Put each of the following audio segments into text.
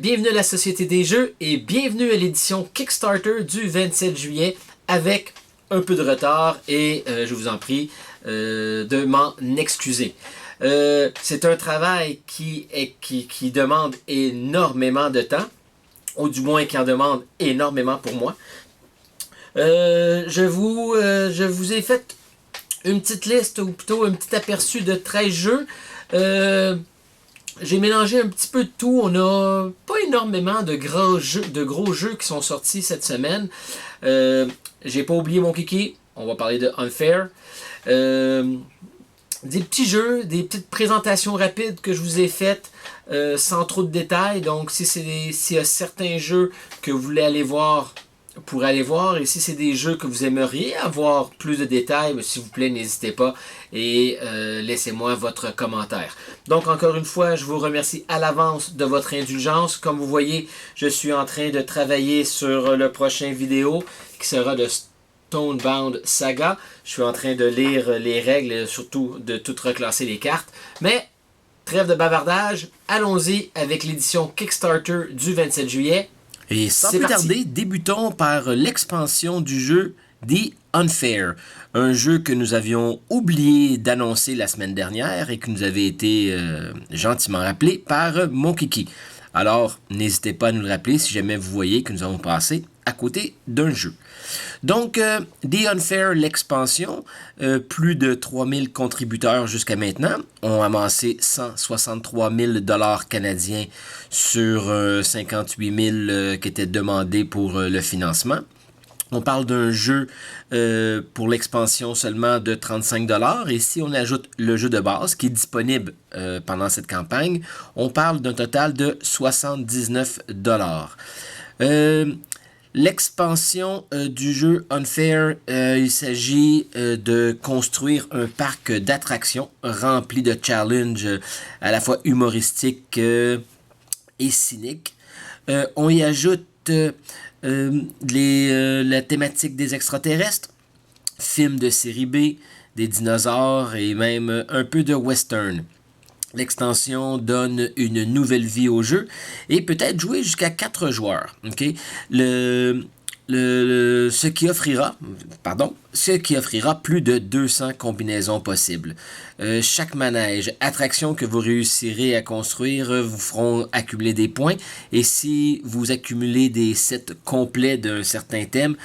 bienvenue à la Société des Jeux et bienvenue à l'édition Kickstarter du 27 juillet avec un peu de retard et je vous en prie de m'en excuser. C'est un travail qui demande énormément de temps, ou du moins qui en demande énormément pour moi. Je vous ai fait une petite liste, ou plutôt un petit aperçu de 13 jeux. J'ai mélangé un petit peu de tout. On n'a pas énormément de gros jeux qui sont sortis cette semaine. J'ai pas oublié mon kiki. On va parler de Unfair. Des petits jeux, des petites présentations rapides que je vous ai faites sans trop de détails. Donc, s'il y a certains jeux que vous voulez aller voir, pour aller voir, et si c'est des jeux que vous aimeriez avoir plus de détails, s'il vous plaît, n'hésitez pas et laissez-moi votre commentaire. Donc, encore une fois, je vous remercie à l'avance de votre indulgence. Comme vous voyez, je suis en train de travailler sur le prochain vidéo qui sera de Stonebound Saga. Je suis en train de lire les règles et surtout de tout reclasser les cartes. Mais, trêve de bavardage, allons-y avec l'édition Kickstarter du 27 juillet. Et sans plus tarder, débutons par l'expansion du jeu The Unfair, un jeu que nous avions oublié d'annoncer la semaine dernière et qui nous avait été gentiment rappelé par mon kiki. Alors, n'hésitez pas à nous le rappeler si jamais vous voyez que nous avons passé à côté d'un jeu. Donc, The Unfair, l'expansion, plus de 3000 contributeurs jusqu'à maintenant ont amassé 163 000 $ canadiens sur 58 000 qui étaient demandés pour le financement. On parle d'un jeu pour l'expansion seulement de 35 $ et si on ajoute le jeu de base qui est disponible pendant cette campagne, on parle d'un total de 79 $. L'expansion du jeu Unfair, il s'agit de construire un parc d'attractions rempli de challenges à la fois humoristiques et cyniques. On y ajoute la thématique des extraterrestres, films de série B, des dinosaures et même un peu de western. L'extension donne une nouvelle vie au jeu et peut être joué jusqu'à 4 joueurs. Okay? Ce qui offrira plus de 200 combinaisons possibles. Chaque manège, attraction que vous réussirez à construire vous feront accumuler des points et si vous accumulez des sets complets d'un certain thème,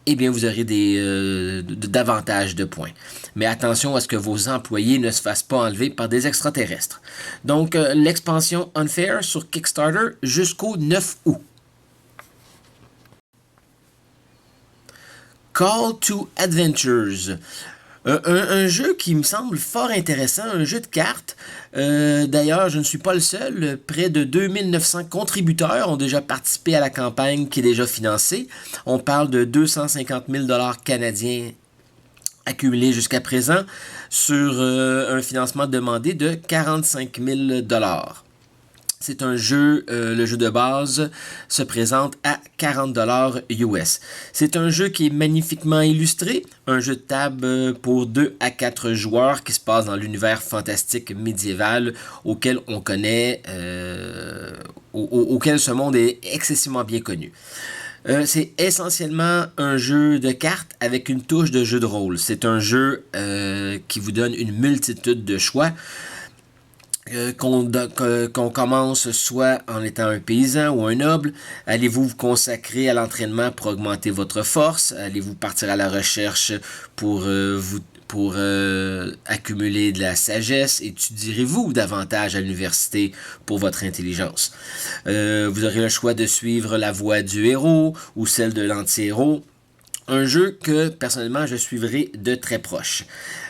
eh bien, vous aurez davantage de points. Mais attention à ce que vos employés ne se fassent pas enlever par des extraterrestres. Donc, l'expansion Unfair sur Kickstarter jusqu'au 9 août. Call to Adventures. Un jeu qui me semble fort intéressant, un jeu de cartes. D'ailleurs, je ne suis pas le seul. Près de 2900 contributeurs ont déjà participé à la campagne qui est déjà financée. On parle de 250 000 $ canadiens accumulés jusqu'à présent sur un financement demandé de 45 000 $. C'est un jeu, le jeu de base se présente à 40 $ US. C'est un jeu qui est magnifiquement illustré, un jeu de table pour 2 à 4 joueurs qui se passe dans l'univers fantastique médiéval auquel on connaît, auquel ce monde est excessivement bien connu. C'est essentiellement un jeu de cartes avec une touche de jeu de rôle. C'est un jeu qui vous donne une multitude de choix. Qu'on commence soit en étant un paysan ou un noble, allez-vous vous consacrer à l'entraînement pour augmenter votre force, allez-vous partir à la recherche pour accumuler de la sagesse, étudierez-vous davantage à l'université pour votre intelligence. Vous aurez le choix de suivre la voie du héros ou celle de l'anti-héros. Un jeu que, personnellement, je suivrai de très proche.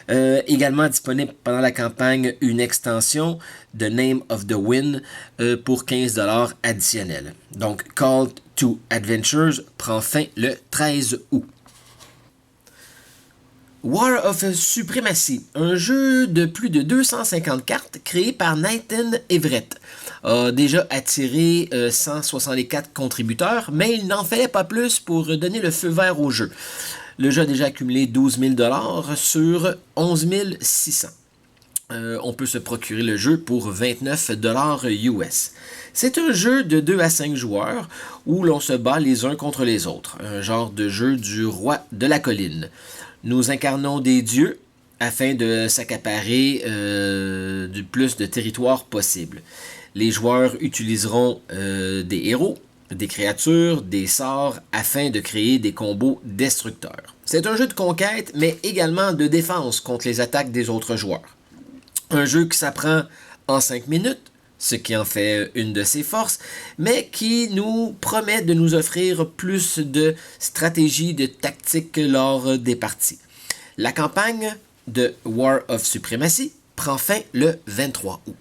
Également disponible pendant la campagne, une extension de Name of the Wind pour 15 $ additionnels. Donc, Call to Adventures prend fin le 13 août. War of Supremacy, un jeu de plus de 250 cartes créé par Nathan Everett, a déjà attiré 164 contributeurs, mais il n'en fallait pas plus pour donner le feu vert au jeu. Le jeu a déjà accumulé 12 000 $ sur 11 600. on peut se procurer le jeu pour 29$ US. C'est un jeu de 2 à 5 joueurs où l'on se bat les uns contre les autres, un genre de jeu du roi de la colline. Nous incarnons des dieux afin de s'accaparer du plus de territoire possible. Les joueurs utiliseront des héros, des créatures, des sorts afin de créer des combos destructeurs. C'est un jeu de conquête, mais également de défense contre les attaques des autres joueurs. Un jeu qui s'apprend en 5 minutes, ce qui en fait une de ses forces, mais qui nous promet de nous offrir plus de stratégie, de tactique lors des parties. La campagne de War of Supremacy prend fin le 23 août.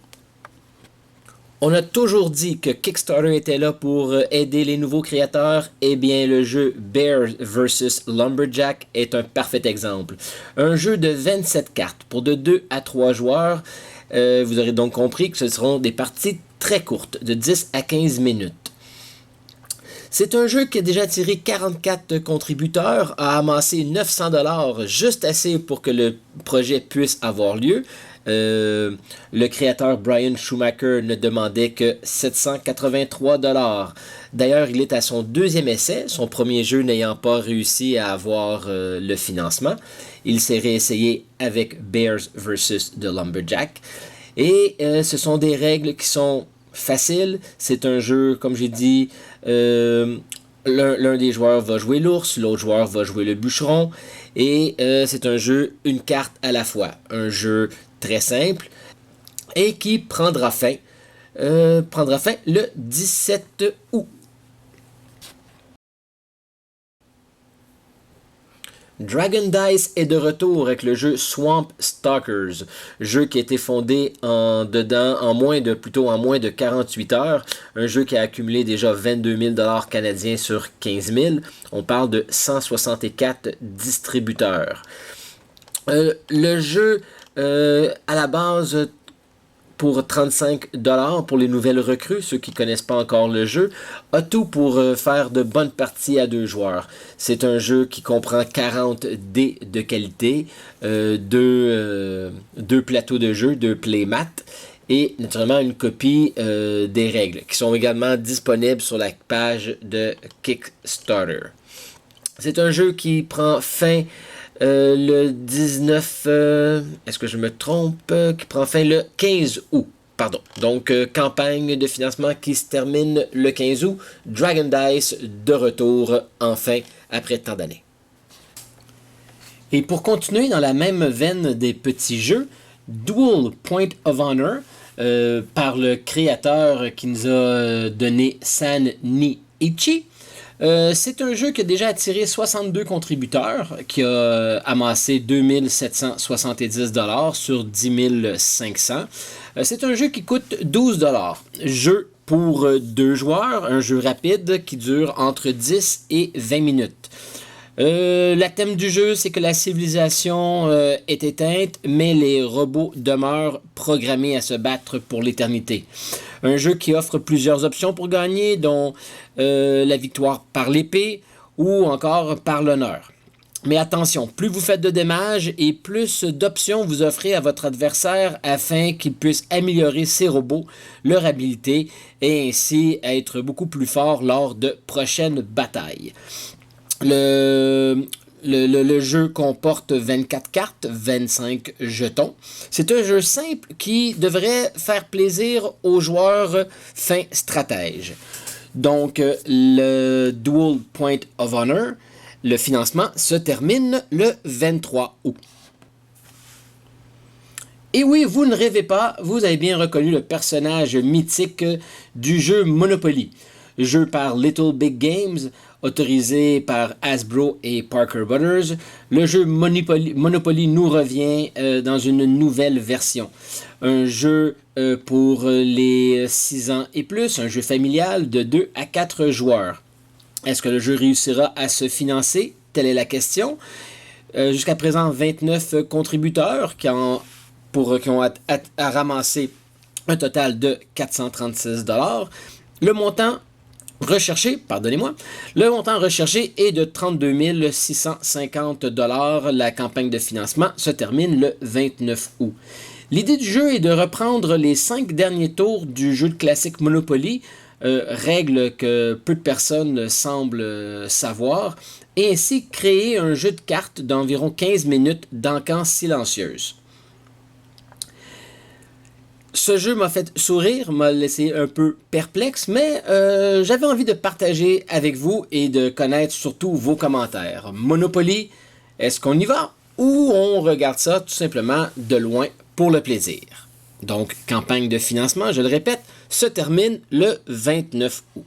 On a toujours dit que Kickstarter était là pour aider les nouveaux créateurs. Eh bien, le jeu Bears vs Lumberjack est un parfait exemple. Un jeu de 27 cartes pour de 2 à 3 joueurs. Vous aurez donc compris que ce seront des parties très courtes, de 10 à 15 minutes. C'est un jeu qui a déjà attiré 44 contributeurs, a amassé 900$, juste assez pour que le projet puisse avoir lieu. Le créateur Brian Schumacher ne demandait que 783$. D'ailleurs, il est à son deuxième essai, son premier jeu n'ayant pas réussi à avoir le financement. Il s'est réessayé avec Bears vs. The Lumberjack. Et ce sont des règles qui sont faciles. C'est un jeu, comme j'ai dit, l'un des joueurs va jouer l'ours, l'autre joueur va jouer le bûcheron. Et c'est un jeu, une carte à la fois. Un jeu très simple et qui prendra fin le 17 août. Dragon Dice est de retour avec le jeu Swamp Stalkers, jeu qui a été fondé en moins de 48 heures, un jeu qui a accumulé déjà 22 000 $ canadiens sur 15 000. On parle de 164 distributeurs. Le jeu, à la base, pour 35$ pour les nouvelles recrues, ceux qui ne connaissent pas encore le jeu, a tout pour faire de bonnes parties à 2 joueurs. C'est un jeu qui comprend 40 dés de qualité, 2 plateaux de jeu, 2 playmats, et naturellement une copie des règles, qui sont également disponibles sur la page de Kickstarter. C'est un jeu qui prend fin le 19, est-ce que je me trompe, qui prend fin le 15 août. Pardon. Donc, campagne de financement qui se termine le 15 août. Dragon Dice de retour, enfin, après tant d'années. Et pour continuer dans la même veine des petits jeux, Duel Point of Honor, par le créateur qui nous a donné San Ni Ichi. C'est un jeu qui a déjà attiré 62 contributeurs, qui a amassé 2770$ sur 10 500. C'est un jeu qui coûte 12$. Jeu pour 2 joueurs, un jeu rapide qui dure entre 10 et 20 minutes. Le thème du jeu, c'est que la civilisation est éteinte, mais les robots demeurent programmés à se battre pour l'éternité. Un jeu qui offre plusieurs options pour gagner, dont la victoire par l'épée ou encore par l'honneur. Mais attention, plus vous faites de dommages et plus d'options vous offrez à votre adversaire afin qu'il puisse améliorer ses robots, leur habilité et ainsi être beaucoup plus fort lors de prochaines batailles. Le jeu comporte 24 cartes, 25 jetons. C'est un jeu simple qui devrait faire plaisir aux joueurs fins stratèges. Donc, le Duel Point of Honor, le financement se termine le 23 août. Et oui, vous ne rêvez pas, vous avez bien reconnu le personnage mythique du jeu Monopoly. Jeu par Little Big Games, autorisé par Hasbro et Parker Brothers. Le jeu Monopoly nous revient dans une nouvelle version. Un jeu pour les 6 ans et plus, un jeu familial de 2 à 4 joueurs. Est-ce que le jeu réussira à se financer? Telle est la question. Jusqu'à présent, 29 contributeurs qui ont ramassé un total de 436$. Le montant recherché est de 32 650$. La campagne de financement se termine le 29 août. L'idée du jeu est de reprendre les 5 derniers tours du jeu de classique Monopoly, règle que peu de personnes semblent savoir, et ainsi créer un jeu de cartes d'environ 15 minutes d'encan silencieuse. Ce jeu m'a fait sourire, m'a laissé un peu perplexe, mais j'avais envie de partager avec vous et de connaître surtout vos commentaires. Monopoly, est-ce qu'on y va ou on regarde ça tout simplement de loin pour le plaisir? Donc, campagne de financement, je le répète, se termine le 29 août.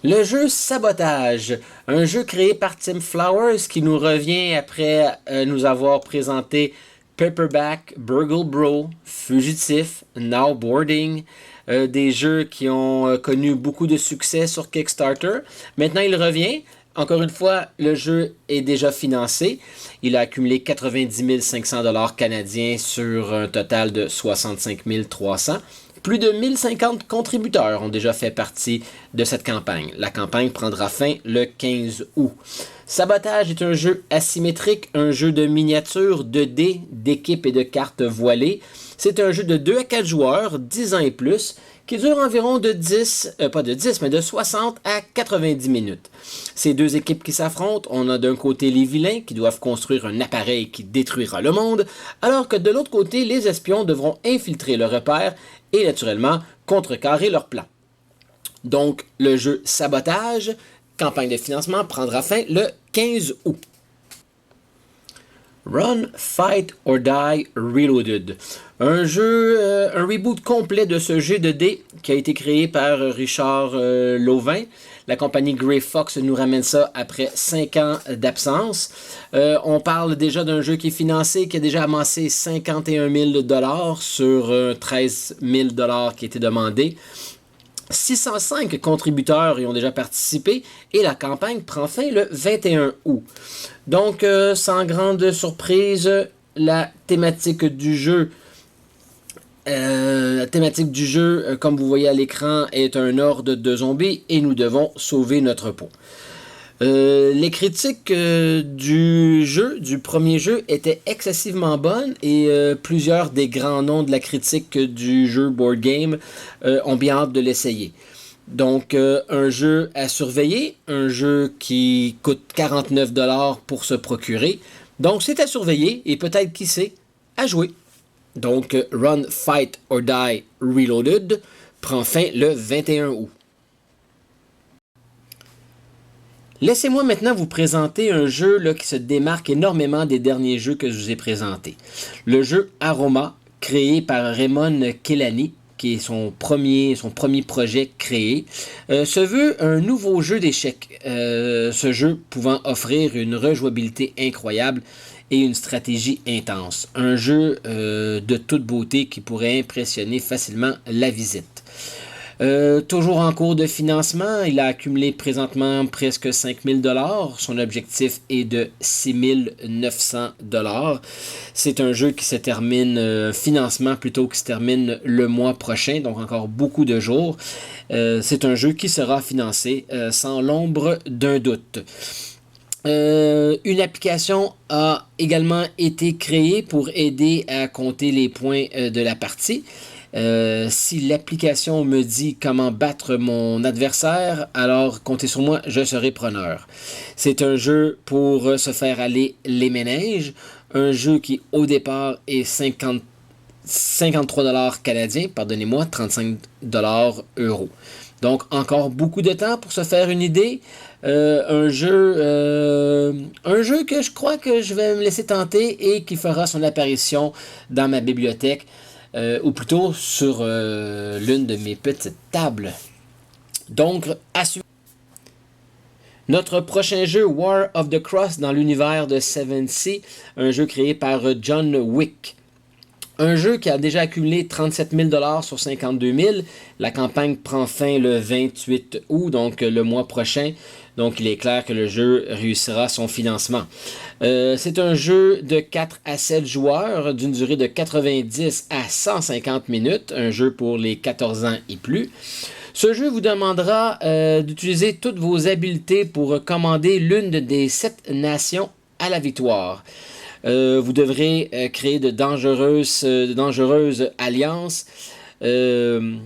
Le jeu Sabotage, un jeu créé par Tim Flowers qui nous revient après nous avoir présenté Paperback, Burgle Bro, Fugitif, Now Boarding, des jeux qui ont connu beaucoup de succès sur Kickstarter. Maintenant, il revient. Encore une fois, le jeu est déjà financé. Il a accumulé 90 500 $ canadiens sur un total de 65 300. Plus de 1050 contributeurs ont déjà fait partie de cette campagne. La campagne prendra fin le 15 août. Sabotage est un jeu asymétrique, un jeu de miniatures, de dés, d'équipes et de cartes voilées. C'est un jeu de 2 à 4 joueurs, 10 ans et plus, qui dure environ de 60 à 90 minutes. Ces deux équipes qui s'affrontent, on a d'un côté les vilains qui doivent construire un appareil qui détruira le monde, alors que de l'autre côté, les espions devront infiltrer le repère et naturellement contrecarrer leur plan. Donc, le jeu Sabotage, campagne de financement, prendra fin le 15 août. Run, Fight or Die Reloaded. Un reboot complet de ce jeu de dés qui a été créé par Richard Lauvin. La compagnie Grey Fox nous ramène ça après 5 ans d'absence. On parle déjà d'un jeu qui est financé, qui a déjà amassé 51 000 $ sur 13 000 $ qui étaient demandés. 605 contributeurs y ont déjà participé et la campagne prend fin le 21 août. Donc, sans grande surprise, la thématique du jeu, comme vous voyez à l'écran, est un horde de zombies et nous devons sauver notre peau. Les critiques du premier jeu étaient excessivement bonnes et plusieurs des grands noms de la critique du jeu Board Game ont bien hâte de l'essayer. Donc, un jeu à surveiller, un jeu qui coûte 49 $ pour se procurer. Donc, c'est à surveiller et peut-être, qui sait, à jouer. Donc, Run, Fight or Die Reloaded prend fin le 21 août. Laissez-moi maintenant vous présenter un jeu là, qui se démarque énormément des derniers jeux que je vous ai présentés. Le jeu Aroma, créé par Raymond Kelani, qui est son premier projet créé, se veut un nouveau jeu d'échecs. Ce jeu pouvant offrir une rejouabilité incroyable et une stratégie intense. Un jeu de toute beauté qui pourrait impressionner facilement la visite. Toujours en cours de financement, il a accumulé présentement presque 5 000 $. Son objectif est de 6 900 $. C'est un jeu qui se termine, financement plutôt, qui se termine le mois prochain, donc encore beaucoup de jours. C'est un jeu qui sera financé sans l'ombre d'un doute. Une application a également été créée pour aider à compter les points de la partie. Si l'application me dit comment battre mon adversaire, alors comptez sur moi, je serai preneur. C'est un jeu pour se faire aller les méninges, un jeu qui au départ est 53 $ canadiens, pardonnez-moi, 35 $ euros. Donc encore beaucoup de temps pour se faire une idée. Un jeu que je crois que je vais me laisser tenter et qui fera son apparition dans ma bibliothèque. Ou plutôt sur l'une de mes petites tables. Donc, à suivre. Notre prochain jeu, War of the Cross, dans l'univers de 7th, un jeu créé par John Wick. Un jeu qui a déjà accumulé 37 000 $ sur 52 000. La campagne prend fin le 28 août, donc le mois prochain. Donc, il est clair que le jeu réussira son financement. C'est un jeu de 4 à 7 joueurs d'une durée de 90 à 150 minutes. Un jeu pour les 14 ans et plus. Ce jeu vous demandera d'utiliser toutes vos habiletés pour commander l'une des 7 nations à la victoire. Vous devrez créer de dangereuses alliances, de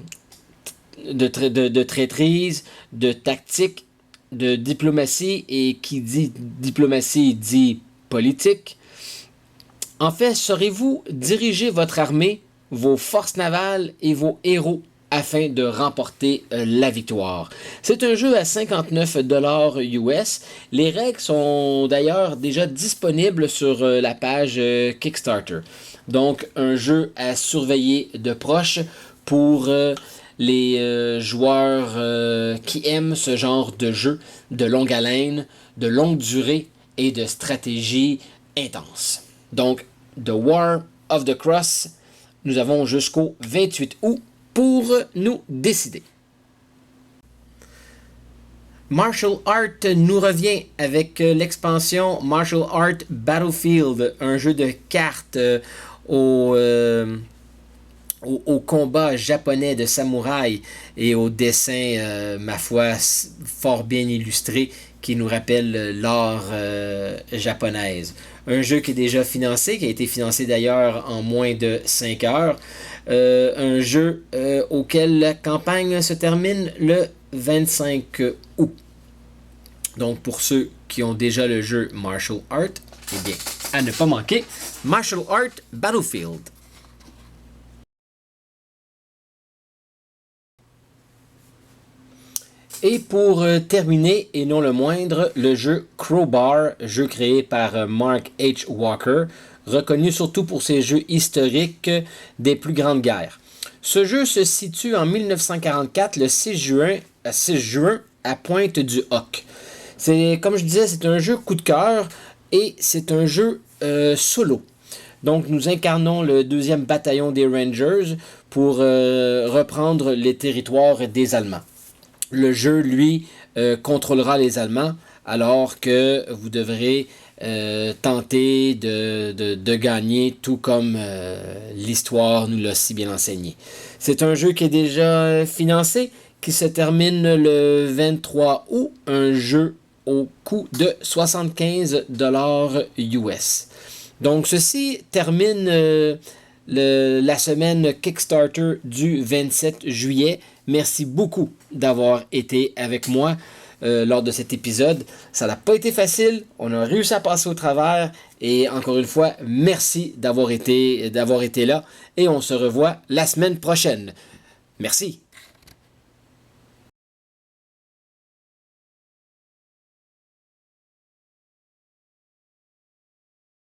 traîtrise, de tactique, de diplomatie, et qui dit diplomatie dit politique. En fait, saurez-vous diriger votre armée, vos forces navales et vos héros afin de remporter la victoire. C'est un jeu à 59$ US. Les règles sont d'ailleurs déjà disponibles sur la page Kickstarter. Donc, un jeu à surveiller de proche pour les joueurs qui aiment ce genre de jeu de longue haleine, de longue durée et de stratégie intense. Donc, The War of the Cross, nous avons jusqu'au 28 août pour nous décider. Martial Art nous revient avec l'expansion Martial Art Battlefield, un jeu de cartes au combat japonais de samouraï et au dessin, ma foi, fort bien illustré, qui nous rappelle l'art japonaise. Un jeu qui est déjà financé, qui a été financé d'ailleurs en moins de 5 heures. Un jeu auquel la campagne se termine le 25 août. Donc pour ceux qui ont déjà le jeu Martial Art, eh bien, à ne pas manquer, Martial Art Battlefield. Et pour terminer, et non le moindre, le jeu Crowbar, jeu créé par Mark H. Walker, reconnu surtout pour ses jeux historiques des plus grandes guerres. Ce jeu se situe en 1944, le 6 juin, à Pointe-du-Hoc. C'est, comme je disais, c'est un jeu coup de cœur et c'est un jeu solo. Donc, nous incarnons le 2e bataillon des Rangers pour reprendre les territoires des Allemands. Le jeu, lui, contrôlera les Allemands, alors que vous devrez tenter de gagner, tout comme l'histoire nous l'a si bien enseigné. C'est un jeu qui est déjà financé, qui se termine le 23 août, un jeu au coût de 75$ US. Donc, ceci termine la semaine Kickstarter du 27 juillet. Merci beaucoup d'avoir été avec moi lors de cet épisode. Ça n'a pas été facile. On a réussi à passer au travers. Et encore une fois, merci d'avoir été là. Et on se revoit la semaine prochaine. Merci.